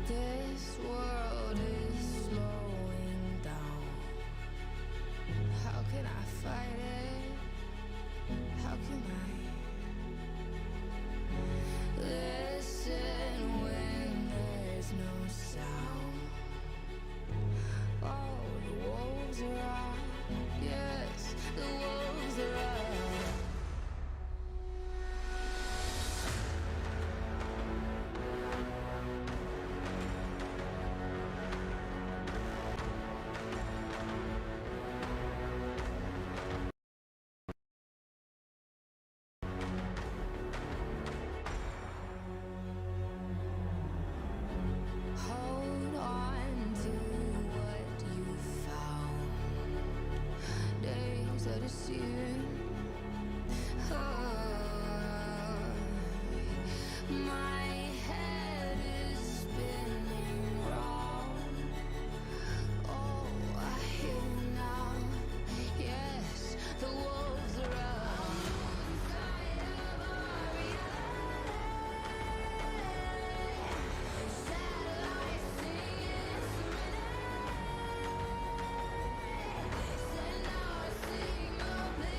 This world is slowing down. How can I fight it? How can I listen when there's no sound? Oh, the wolves are out. Yes, the wolves are out. Hold on to what you found. Days are deceiving. My head is spinning round. Oh, I hear now. Yes, the wolves are out. Inside of our reality, satellites singing serenade. Send our signal.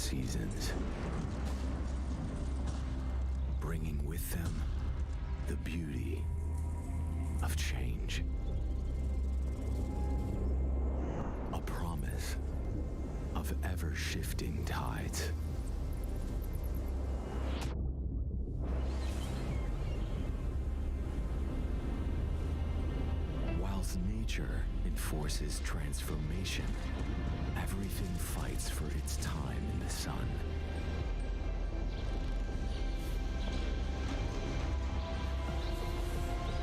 seasons, bringing with them the beauty of change. A promise of ever-shifting tides. Whilst nature enforces transformation, everything fights for its time in the sun.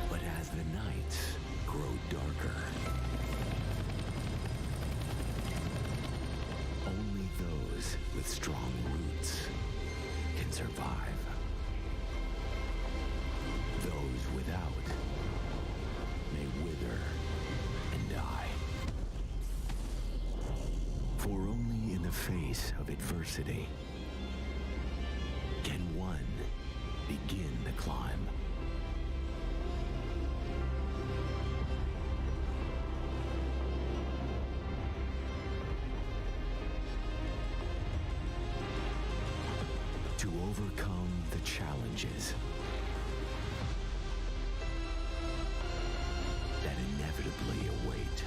But as the nights grow darker, only those with strong roots can survive. Those without may wither and die. For only in the face of adversity can one begin the climb. To overcome the challenges that inevitably await.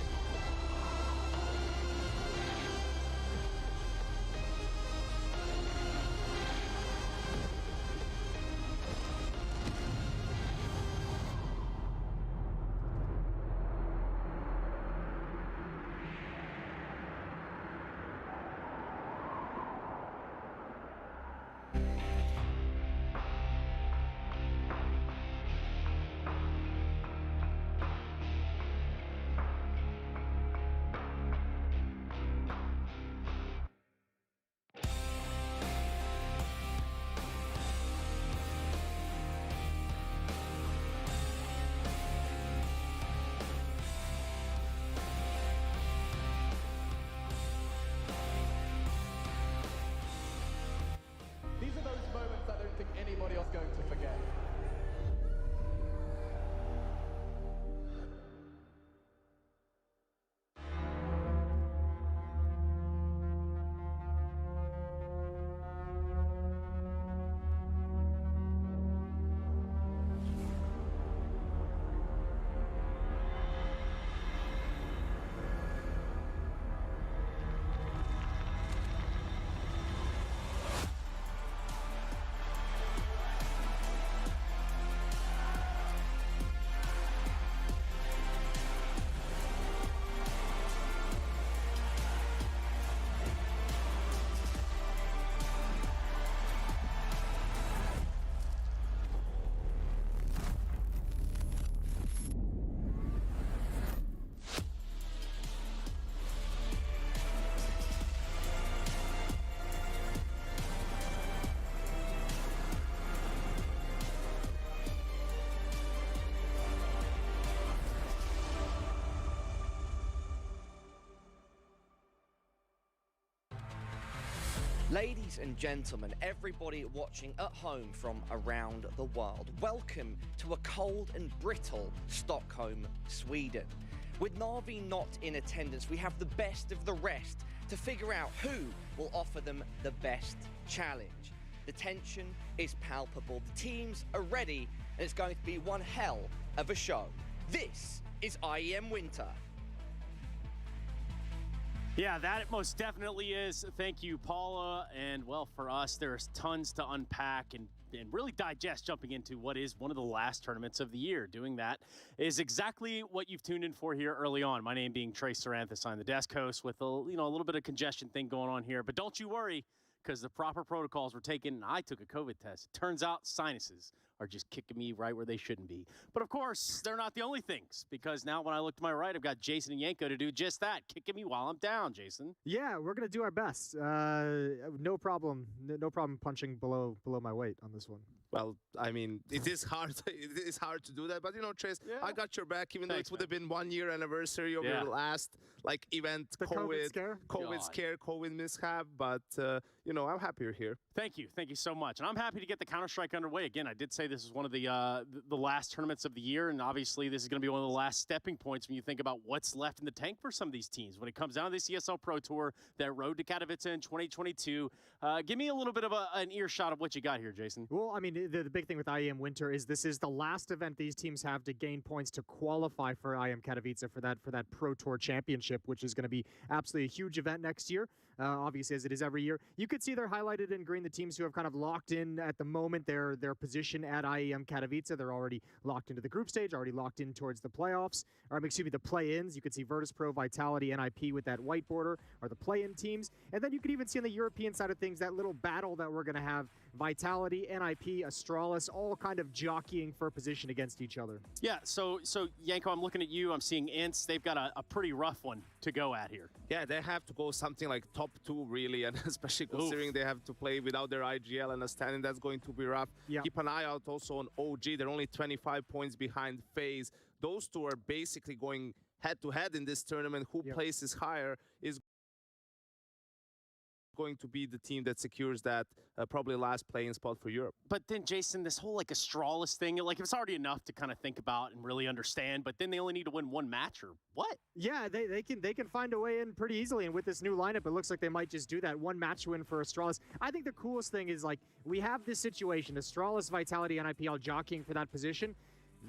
These are those moments I don't think anybody else is going to forget. Ladies and gentlemen, everybody watching at home from around the world, welcome to a cold and brittle Stockholm, Sweden. With Na'Vi not in attendance, we have the best of the rest to figure out who will offer them the best challenge. The tension is palpable, the teams are ready, and it's going to be one hell of a show. This is IEM Winter. Yeah, that most definitely is. Thank you, Paula. And, well, for us, there's tons to unpack and really digest jumping into what is one of the last tournaments of the year. Doing that is exactly what you've tuned in for here early on. My name being Trey Saranthus. I'm the desk host with a little bit of congestion thing going on here. But don't you worry, because the proper protocols were taken, and I took a COVID test. It turns out sinuses are just kicking me right where they shouldn't be. But, of course, they're not the only things, because now when I look to my right, I've got Jason and Yanko to do just that, kicking me while I'm down, Jason. Yeah, we're going to do our best. No problem. No problem punching below my weight on this one. Well, I mean, it is hard. It is hard to do that, but Trace, Yeah. I got your back. Even though Thanks, it would have been 1 year anniversary of Yeah. your last event, The COVID scare? COVID mishap. But I'm happy you're here. Thank you so much. And I'm happy to get the Counter-Strike underway. Again, I did say this is one of the last tournaments of the year, and obviously this is going to be one of the last stepping points when you think about what's left in the tank for some of these teams. When it comes down to the CSL Pro Tour, that road to Katowice in 2022, give me a little bit of an earshot of what you got here, Jason. Well, I mean, the big thing with IEM Winter is this is the last event these teams have to gain points to qualify for IEM Katowice for that Pro Tour championship, which is going to be absolutely a huge event next year. Obviously, as it is every year. You could see they're highlighted in green the teams who have kind of locked in at the moment their position at IEM Katowice. They're already locked into the group stage, already locked in towards the playoffs, or excuse me, the play-ins. You could see Virtus Pro, Vitality, NIP with that white border are the play-in teams. And then you could even see on the European side of things that little battle that we're going to have. Vitality, NIP, Astralis, all kind of jockeying for position against each other. Yeah, so Yanko, I'm looking at you. I'm seeing Ints. They've got a pretty rough one to go at here. Yeah, they have to go something like top 2, really, and especially considering they have to play without their IGL and a standing, that's going to be rough. Yeah. Keep an eye out also on OG. They're only 25 points behind FaZe. Those two are basically going head-to-head in this tournament. Who places higher is going to be the team that secures that probably last playing spot for Europe. But then, Jason, this whole Astralis thing, it's already enough to kind of think about and really understand, but then they only need to win one match or what? Yeah, they can find a way in pretty easily, and with this new lineup, it looks like they might just do that one match win for Astralis. I think the coolest thing is we have this situation, Astralis, Vitality, NIP all jockeying for that position.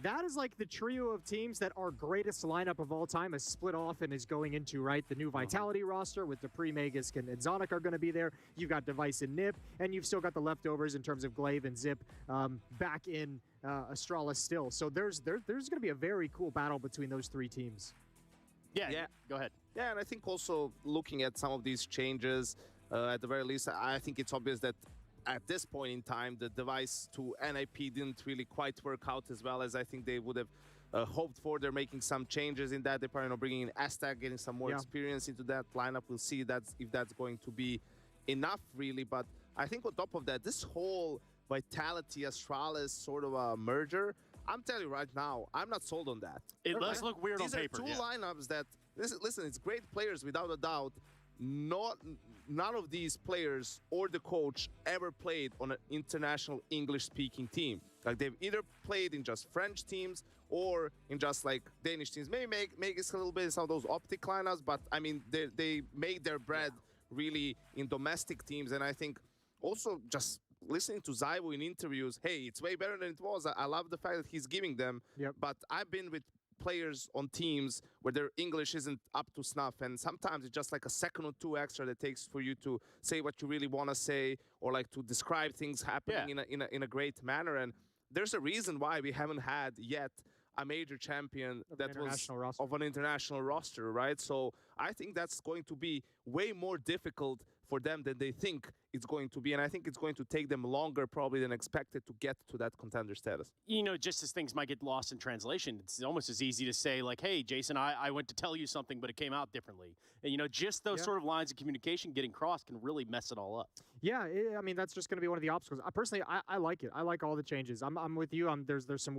That is like the trio of teams that our greatest lineup of all time has split off and is going into, right? The new Vitality roster with Dupree, Magisk, and Zonic are going to be there. You've got Device and Nip, and you've still got the leftovers in terms of Glaive and Zip back in Astralis still. So there's going to be a very cool battle between those three teams. Yeah, go ahead. Yeah, and I think also looking at some of these changes, at the very least, I think it's obvious that at this point in time, the Device to NIP didn't really quite work out as well as I think they would have hoped for. They're making some changes in that. They're probably bringing in Aztag, getting some more experience into that lineup. We'll see if that's going to be enough, really. But I think on top of that, this whole Vitality Astralis sort of a merger, I'm telling you right now, I'm not sold on that. It does look weird on paper. These are two lineups that, listen, it's great players without a doubt. None of these players or the coach ever played on an international English-speaking team. They've either played in just French teams or in just Danish teams. Maybe make it a little bit some of those optic lineups, but I mean they made their bread really in domestic teams. And I think also just listening to Zyvo in interviews, hey, it's way better than it was. I love the fact that he's giving them. But I've been with players on teams where their English isn't up to snuff, and sometimes it's just a second or two extra that takes for you to say what you really want to say or to describe things happening in a great manner. And there's a reason why we haven't had yet a major champion that was of an international roster, right? So I think that's going to be way more difficult for them than they think it's going to be. And I think it's going to take them longer probably than expected to get to that contender status. Just as things might get lost in translation, it's almost as easy to say hey, Jason, I went to tell you something, but it came out differently. And, just those sort of lines of communication getting crossed can really mess it all up. Yeah, I mean, that's just going to be one of the obstacles. Personally, I like it. I like all the changes. I'm with you. There's some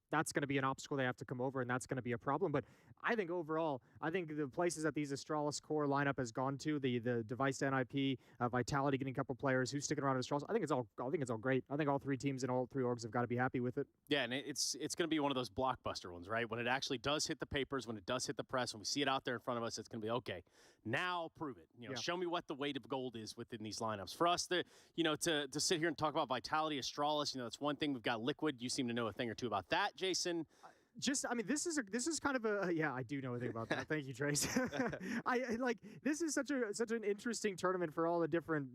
that's going to be an obstacle they have to come over, and that's going to be a problem. But I think overall, the places that these Astralis core lineup has gone to, the Device NIP, Vitality getting a couple players who's sticking around at Astralis, I think it's all great. I think all three teams and all three orgs have got to be happy with it. Yeah, and it's going to be one of those blockbuster ones, right? When it actually does hit the papers, when it does hit the press, when we see it out there in front of us, it's going to be okay. Now prove it. Show me what the weight of gold is within these lineups. For us, to sit here and talk about Vitality, Astralis, that's one thing. We've got Liquid. You seem to know a thing or two about that, Jason. This is kind of I do know a thing about that. Thank you, Trace. This is such an interesting tournament for all the different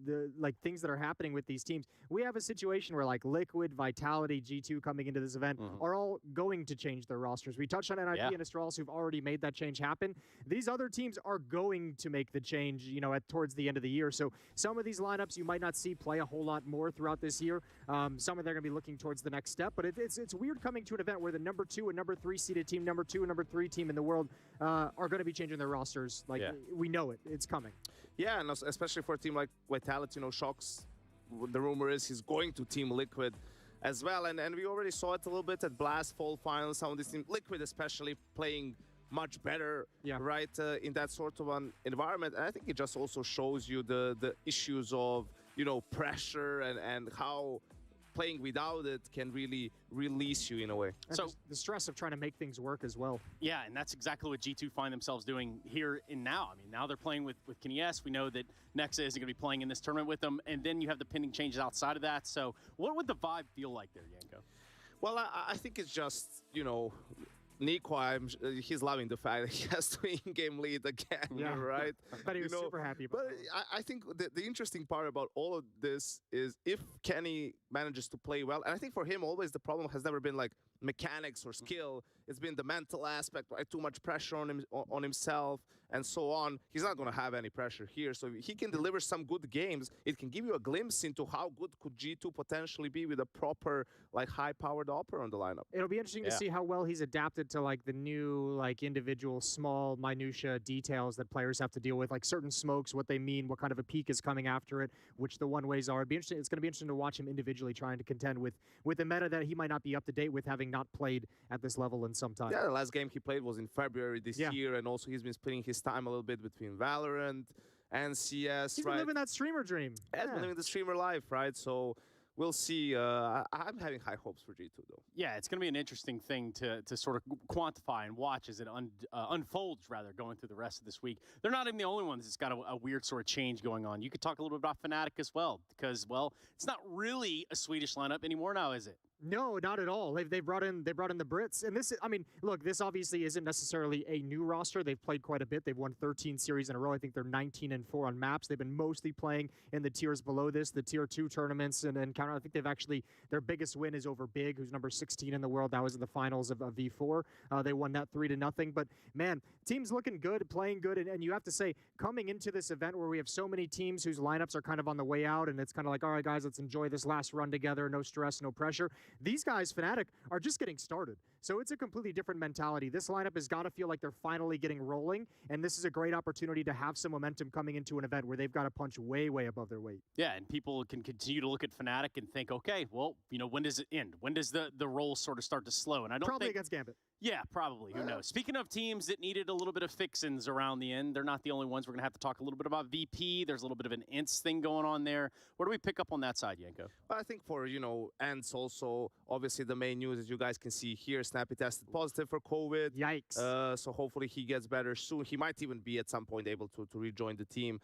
things that are happening with these teams. We have a situation where Liquid, Vitality, G2 coming into this event are all going to change their rosters. We touched on NIP and Astralis who've already made that change happen. These other teams are going to make the change, towards the end of the year. So some of these lineups you might not see play a whole lot more throughout this year. Some of them are going to be looking towards the next step. But it's weird coming to an event where the number 2 and number 3 seeded team, number 2 and number 3 team in the world are going to be changing their rosters. We know it's coming. Yeah, and especially for a team like Vitality, Shox, the rumor is he's going to Team Liquid as well. And we already saw it a little bit at Blast Fall Finals. Some of these teams, Liquid especially, playing much better, right, in that sort of an environment. And I think it just also shows you the issues of, pressure and how playing without it can really release you in a way. And So- just the stress of trying to make things work as well. Yeah, and that's exactly what G2 find themselves doing here and now. I mean, now they're playing with Kenny S. We know that Nexa isn't going to be playing in this tournament with them, and then you have the pending changes outside of that. So what would the vibe feel like there, Yanko? Well, I think it's just, Nico, he's loving the fact that he has to in-game lead again, Yeah. right? But he was super happy about But it. I think the interesting part about all of this is if Kenny manages to play well, and I think for him always the problem has never been like mechanics or skill. It's been the mental aspect, right? Too much pressure on him, on himself, and so on. He's not going to have any pressure here. So if he can deliver some good games, it can give you a glimpse into how good could G2 potentially be with a proper, like, high-powered opera on the lineup. It'll be interesting to see how well he's adapted to like the new like individual small minutia details that players have to deal with, like certain smokes, what they mean, what kind of a peak is coming after it, which the one ways are. It'd be interesting. It's going to be interesting to watch him individually trying to contend with a meta that he might not be up to date with, having not played at this level in some time. Yeah, the last game he played was in February this Yeah. year, and also he's been splitting his time a little bit between Valorant and CS, He's right? been living that streamer dream. He's been living the streamer life, right? So we'll see. I'm having high hopes for G2, though. Yeah, it's going to be an interesting thing to sort of quantify and watch as it unfolds, rather, going through the rest of this week. They're not even the only ones that's got a weird sort of change going on. You could talk a little bit about Fnatic as well, because, well, it's not really a Swedish lineup anymore now, is it? No, not at all. They brought in the Brits, and this. I mean, look, this obviously isn't necessarily a new roster. They've played quite a bit. They've won 13 series in a row. I think they're 19-4 on maps. They've been mostly playing in the tiers below this, the tier 2 tournaments, and counter. I think they've actually their biggest win is over Big, who's number 16 in the world. That was in the finals of V4. They won that 3-0. But man, team's looking good, playing good, and you have to say, coming into this event where we have so many teams whose lineups are kind of on the way out, and it's kind of like, all right, guys, let's enjoy this last run together. No stress, no pressure. These guys, Fnatic, are just getting started. So it's a completely different mentality. This lineup has got to feel like they're finally getting rolling, and this is a great opportunity to have some momentum coming into an event where they've got to punch way, way above their weight. Yeah, and people can continue to look at Fnatic and think, okay, well, when does it end? When does the roll sort of start to slow? And I don't Probably think against Gambit. Yeah, probably. Who knows? Speaking of teams that needed a little bit of fixins around the end, they're not the only ones. We're going to have to talk a little bit about VP. There's a little bit of an INTS thing going on there. Where do we pick up on that side, Yanko? Well, I think for, ENTS also, obviously the main news, as you guys can see here, Snappy tested positive for COVID. Yikes. So hopefully he gets better soon. He might even be at some point able to rejoin the team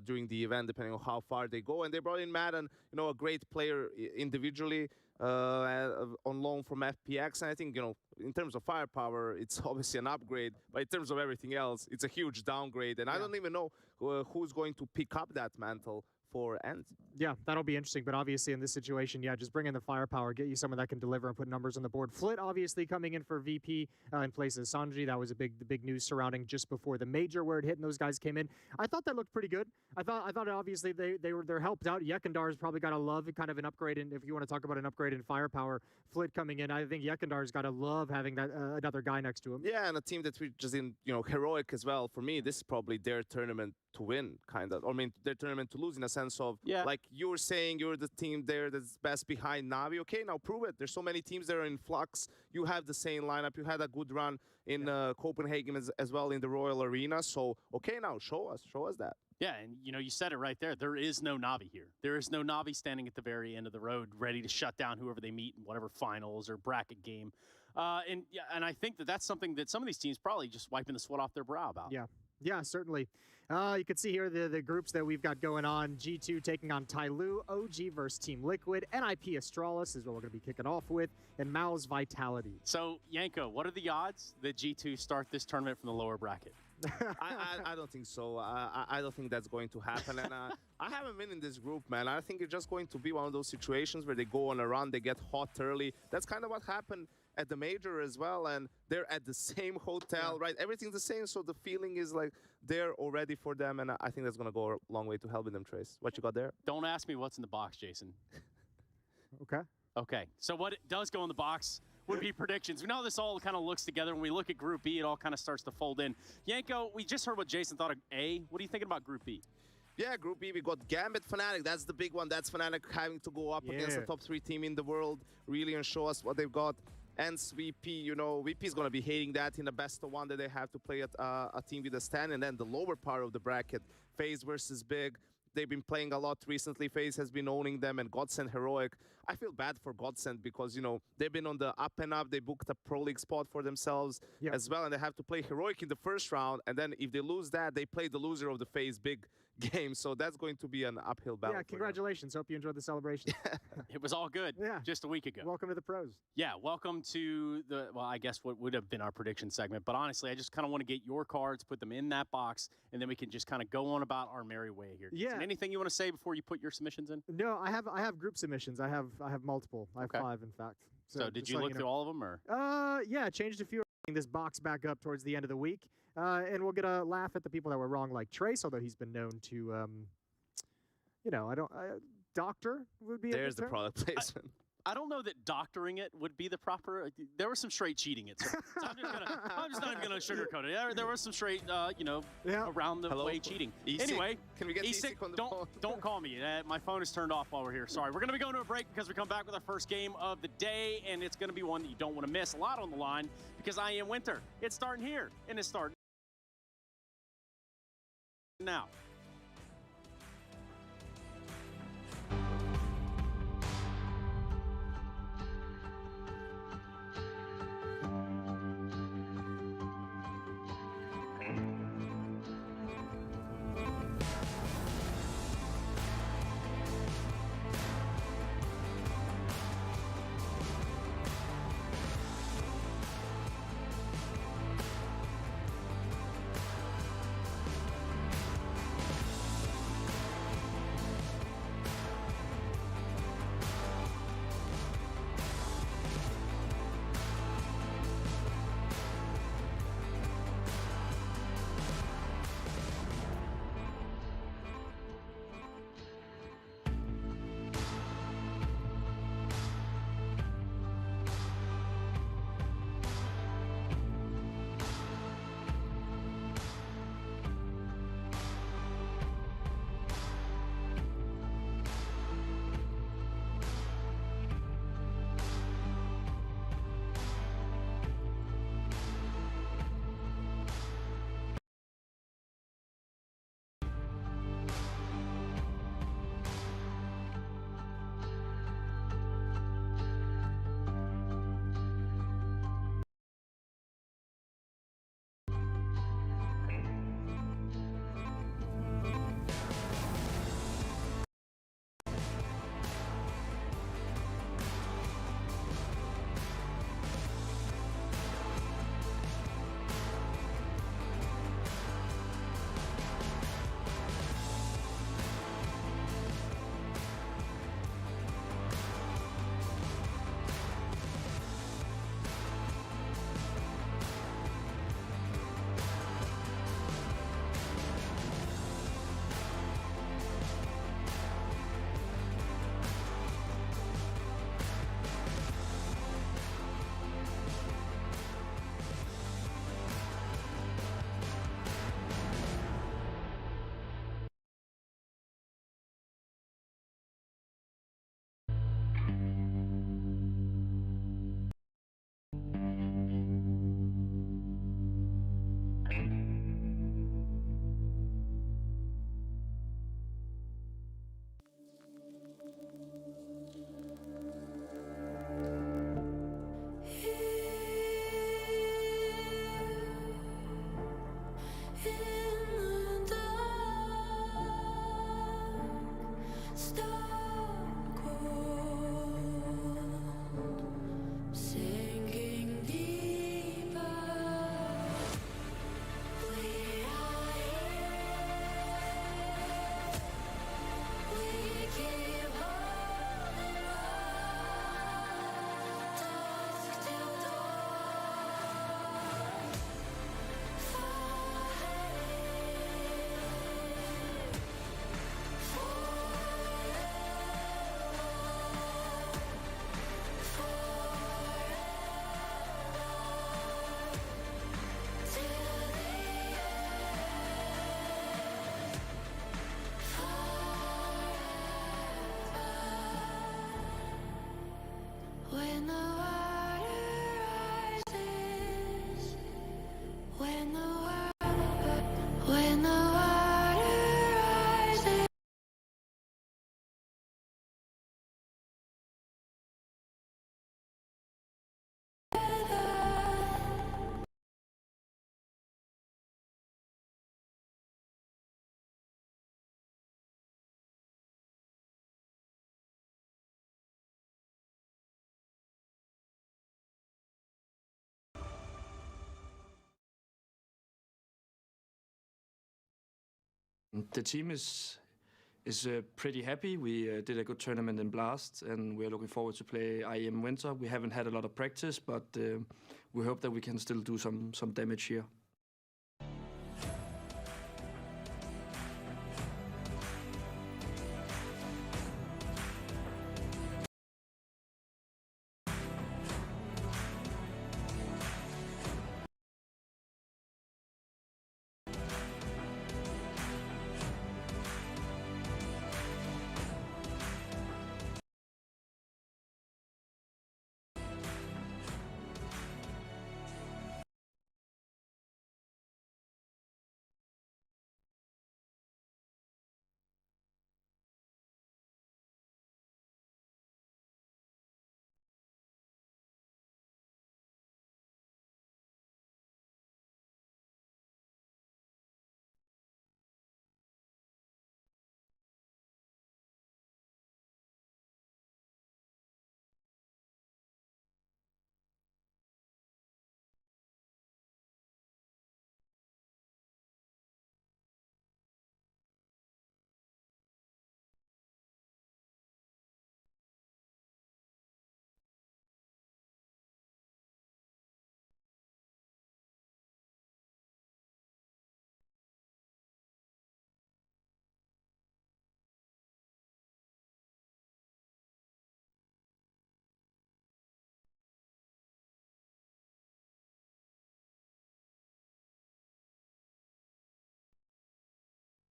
during the event, depending on how far they go. And they brought in Madden, a great player individually. On loan from FPX, and I think in terms of firepower, it's obviously an upgrade, but in terms of everything else, it's a huge downgrade, and I don't even know who's going to pick up that mantle for ENT. Yeah, that'll be interesting. But obviously in this situation, yeah, just bring in the firepower, get you someone that can deliver and put numbers on the board. Flit obviously coming in for VP in place of Sanji. That was the big news surrounding just before the major where it hit and those guys came in. I thought that looked pretty good. I thought obviously they're helped out. Yekendar's probably got to love kind of an upgrade, and if you want to talk about an upgrade in firepower, Flit coming in, I think Yekendar's got to love having that another guy next to him. Yeah, and a team that we just in heroic as well. For me, this is probably their tournament to win, kind of. I mean, their tournament to lose in a sense of, like you were saying, you're the team there that's best behind Navi. Okay, now prove it. There's so many teams that are in flux. You have the same lineup. You had a good run in Copenhagen as well in the Royal Arena. So, okay, now show us that. Yeah, and you said it right there. There is no Navi here. There is no Navi standing at the very end of the road, ready to shut down whoever they meet in whatever finals or bracket game. And I think that's something that some of these teams probably just wiping the sweat off their brow about. Yeah, certainly. You can see here the groups that we've got going on. G2 taking on Tyloo, OG versus Team Liquid, NIP Astralis is what we're going to be kicking off with, and Mao's Vitality. So, Yanko, what are the odds that G2 start this tournament from the lower bracket? I don't think so. I don't think that's going to happen. And I haven't been in this group, man. I think it's just going to be one of those situations where they go on a run, they get hot early. That's kind of what happened at the major as well, and they're at the same hotel, right? Everything's the same, so the feeling is like they're already for them, and I think that's going to go a long way to helping them, Trace. What you got there? Don't ask me what's in the box, Jason. Okay. So what does go in the box would be predictions. We know how this all kind of looks together. When we look at Group B, it all kind of starts to fold in. Yanko, we just heard what Jason thought of A. What are you thinking about Group B? Yeah, Group B, we got Gambit, Fnatic. That's the big one. That's Fnatic having to go up against the top 3 team in the world, really, and show us what they've got. And VP, VP is going to be hating that in the best of one that they have to play at a team with a stand. And then the lower part of the bracket, FaZe versus Big. they've been playing a lot recently. FaZe has been owning them, and Godsend Heroic. I feel bad for Godsend because, they've been on the up and up. They booked a Pro League spot for themselves as well, and they have to play Heroic in the first round. And then if they lose that, they play the loser of the FaZe big game. So that's going to be an uphill battle. Yeah, congratulations. Hope you enjoyed the celebration. It was all good just a week ago. Welcome to the pros. Yeah, welcome to I guess what would have been our prediction segment. But honestly, I just kind of want to get your cards, put them in that box, and then we can just kind of go on about our merry way here. Yeah. Anything you want to say before you put your submissions in? No, I have group submissions. I have multiple. I have 5, in fact. So did you look through all of them, or? Yeah, changed a few. This box back up towards the end of the week, and we'll get a laugh at the people that were wrong, like Trace, although he's been known to, doctor would be. There's the term. product placement. I don't know that doctoring it would be the proper. There was some straight cheating it. So I'm just not even gonna sugarcoat it. There was some straight, around the way cheating. Anyway, can we get E6, on the phone? don't call me. My phone is turned off while we're here. Sorry. We're gonna be going to a break because we come back with our first game of the day, and it's gonna be one that you don't want to miss. A lot on the line because IEM Winter. It's starting here, and it's starting now. The team is pretty happy. We did a good tournament in Blast, and we're looking forward to play IEM Winter. We haven't had a lot of practice, but we hope that we can still do some damage here.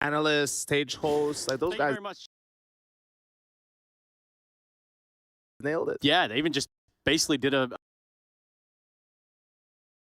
Analysts, stage hosts, like those Thank you guys very much. nailed it. Yeah, they even just basically did a